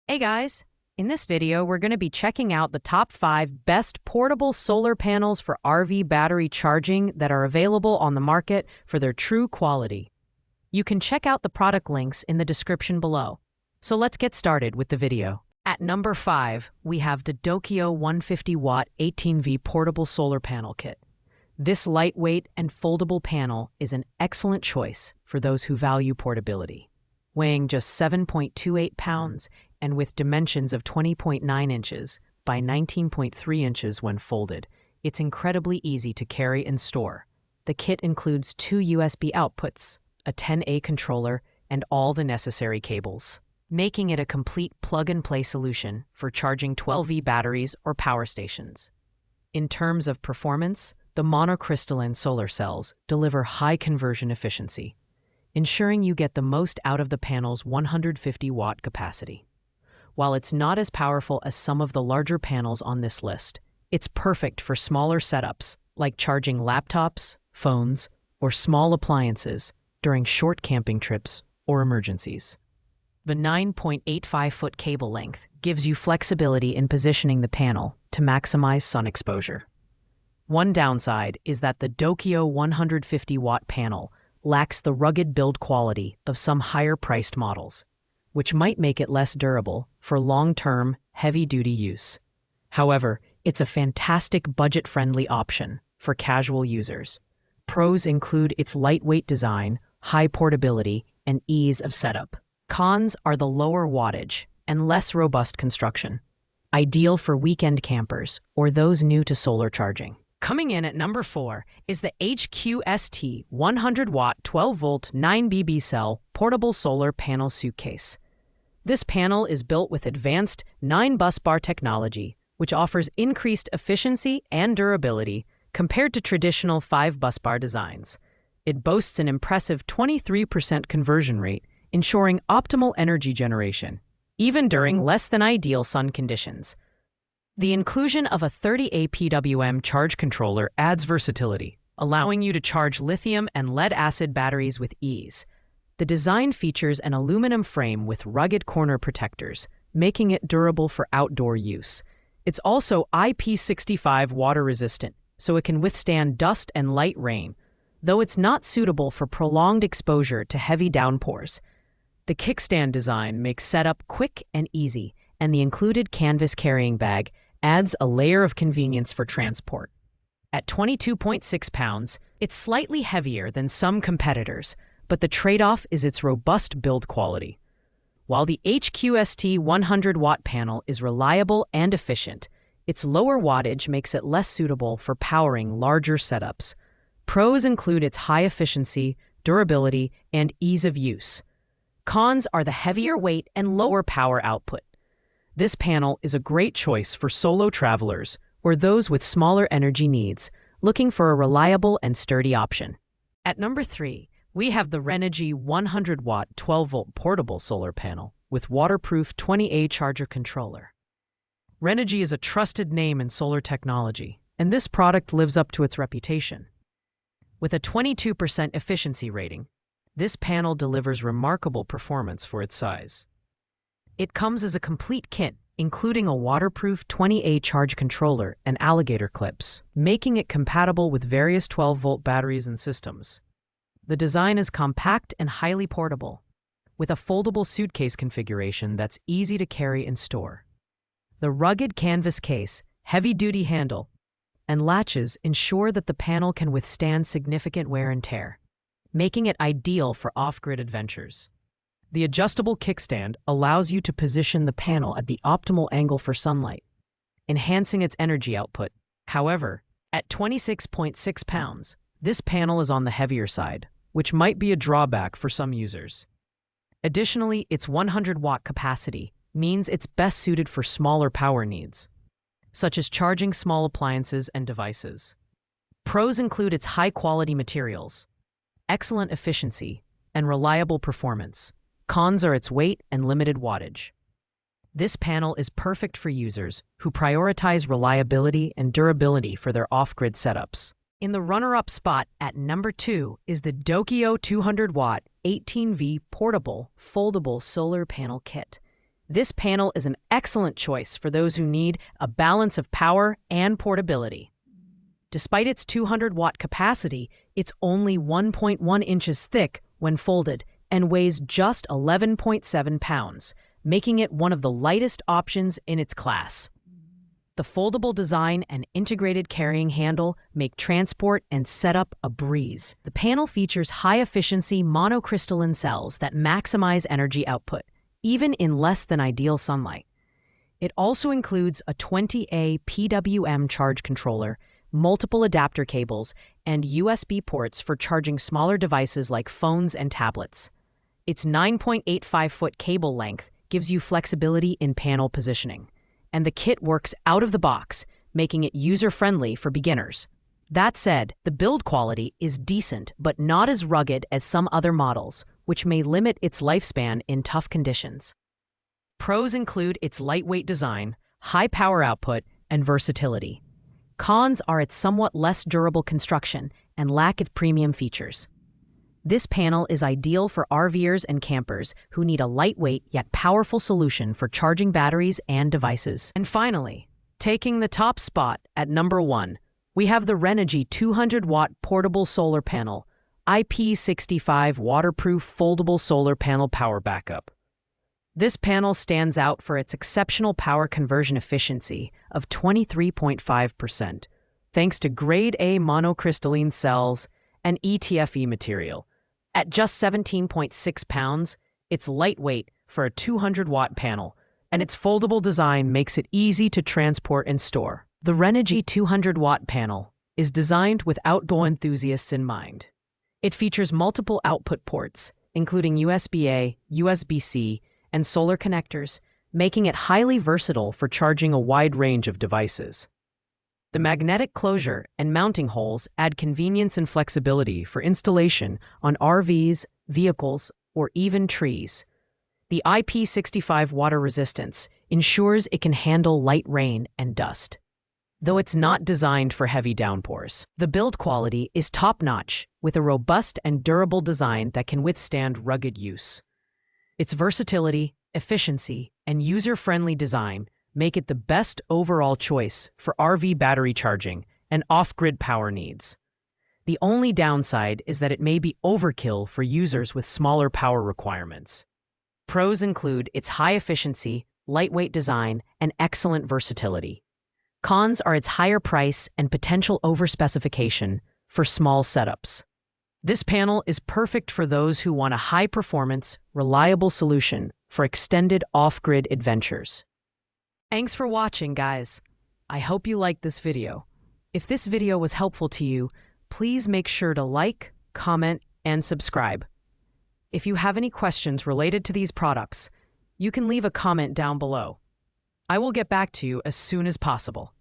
Hey guys! In this video, we're going to be checking out the top 5 best portable solar panels for RV battery charging that are available on the market for their true quality. You can check out the product links in the description below. So let's get started with the video. At number 5, we have the DOKIO 150-watt 18V portable solar panel kit. This lightweight and foldable panel is an excellent choice for those who value portability. Weighing just 7.28 pounds and with dimensions of 20.9 inches by 19.3 inches when folded, it's incredibly easy to carry and store. The kit includes 2 USB outputs, a 10A controller, and all the necessary cables, making it a complete plug-and-play solution for charging 12V batteries or power stations. In terms of performance, the monocrystalline solar cells deliver high conversion efficiency, ensuring you get the most out of the panel's 150-watt capacity. While it's not as powerful as some of the larger panels on this list, it's perfect for smaller setups like charging laptops, phones, or small appliances during short camping trips or emergencies. The 9.85-foot cable length gives you flexibility in positioning the panel to maximize sun exposure. One downside is that the DOKIO 150-watt panel lacks the rugged build quality of some higher-priced models, which might make it less durable for long-term, heavy-duty use. However, it's a fantastic budget-friendly option for casual users. Pros include its lightweight design, high portability, and ease of setup. Cons are the lower wattage and less robust construction, ideal for weekend campers or those new to solar charging. Coming in at number 4 is the HQST 100-watt 12-volt 9BB cell portable solar panel suitcase. This panel is built with advanced 9-busbar technology, which offers increased efficiency and durability compared to traditional 5-busbar designs. It boasts an impressive 23% conversion rate, ensuring optimal energy generation, even during less-than-ideal sun conditions. The inclusion of a 30A PWM charge controller adds versatility, allowing you to charge lithium and lead-acid batteries with ease. The design features an aluminum frame with rugged corner protectors, making it durable for outdoor use. It's also IP65 water-resistant, so it can withstand dust and light rain, though it's not suitable for prolonged exposure to heavy downpours. The kickstand design makes setup quick and easy, and the included canvas carrying bag adds a layer of convenience for transport. At 22.6 pounds, it's slightly heavier than some competitors, but the trade-off is its robust build quality. While the HQST 100-watt panel is reliable and efficient, its lower wattage makes it less suitable for powering larger setups. Pros include its high efficiency, durability, and ease of use. Cons are the heavier weight and lower power output. This panel is a great choice for solo travelers or those with smaller energy needs, looking for a reliable and sturdy option. At number 3, we have the Renogy 100-watt 12-volt portable solar panel with waterproof 20A charger controller. Renogy is a trusted name in solar technology, and this product lives up to its reputation. With a 22% efficiency rating, this panel delivers remarkable performance for its size. It comes as a complete kit, including a waterproof 20A charge controller and alligator clips, making it compatible with various 12-volt batteries and systems. The design is compact and highly portable, with a foldable suitcase configuration that's easy to carry and store. The rugged canvas case, heavy-duty handle, and latches ensure that the panel can withstand significant wear and tear, making it ideal for off-grid adventures. The adjustable kickstand allows you to position the panel at the optimal angle for sunlight, enhancing its energy output. However, at 26.6 pounds, this panel is on the heavier side, which might be a drawback for some users. Additionally, its 100-watt capacity means it's best suited for smaller power needs, such as charging small appliances and devices. Pros include its high-quality materials, excellent efficiency, and reliable performance. Cons are its weight and limited wattage. This panel is perfect for users who prioritize reliability and durability for their off-grid setups. In the runner-up spot at number 2 is the DOKIO 200-watt 18V portable foldable solar panel kit. This panel is an excellent choice for those who need a balance of power and portability. Despite its 200-watt capacity, it's only 1.1 inches thick when folded and weighs just 11.7 pounds, making it one of the lightest options in its class. The foldable design and integrated carrying handle make transport and setup a breeze. The panel features high-efficiency monocrystalline cells that maximize energy output, even in less than ideal sunlight. It also includes a 20A PWM charge controller, multiple adapter cables, and USB ports for charging smaller devices like phones and tablets. Its 9.85-foot cable length gives you flexibility in panel positioning, and the kit works out of the box, making it user-friendly for beginners. That said, the build quality is decent but not as rugged as some other models, which may limit its lifespan in tough conditions. Pros include its lightweight design, high power output, and versatility. Cons are its somewhat less durable construction and lack of premium features. This panel is ideal for RVers and campers who need a lightweight yet powerful solution for charging batteries and devices. And finally, taking the top spot at number 1, we have the Renogy 200-watt portable solar panel, IP65 waterproof foldable solar panel power backup. This panel stands out for its exceptional power conversion efficiency of 23.5%, thanks to grade A monocrystalline cells and ETFE material. At just 17.6 pounds, it's lightweight for a 200-watt panel, and its foldable design makes it easy to transport and store. The Renogy 200-watt panel is designed with outdoor enthusiasts in mind. It features multiple output ports, including USB-A, USB-C, and solar connectors, making it highly versatile for charging a wide range of devices. The magnetic closure and mounting holes add convenience and flexibility for installation on RVs, vehicles, or even trees. The IP65 water resistance ensures it can handle light rain and dust, though it's not designed for heavy downpours. The build quality is top-notch, with a robust and durable design that can withstand rugged use. Its versatility, efficiency, and user-friendly design make it the best overall choice for RV battery charging and off-grid power needs. The only downside is that it may be overkill for users with smaller power requirements. Pros include its high efficiency, lightweight design, and excellent versatility. Cons are its higher price and potential overspecification for small setups. This panel is perfect for those who want a high-performance, reliable solution for extended off-grid adventures. Thanks for watching, guys. I hope you liked this video. If this video was helpful to you, please make sure to like, comment, and subscribe. If you have any questions related to these products, you can leave a comment down below. I will get back to you as soon as possible.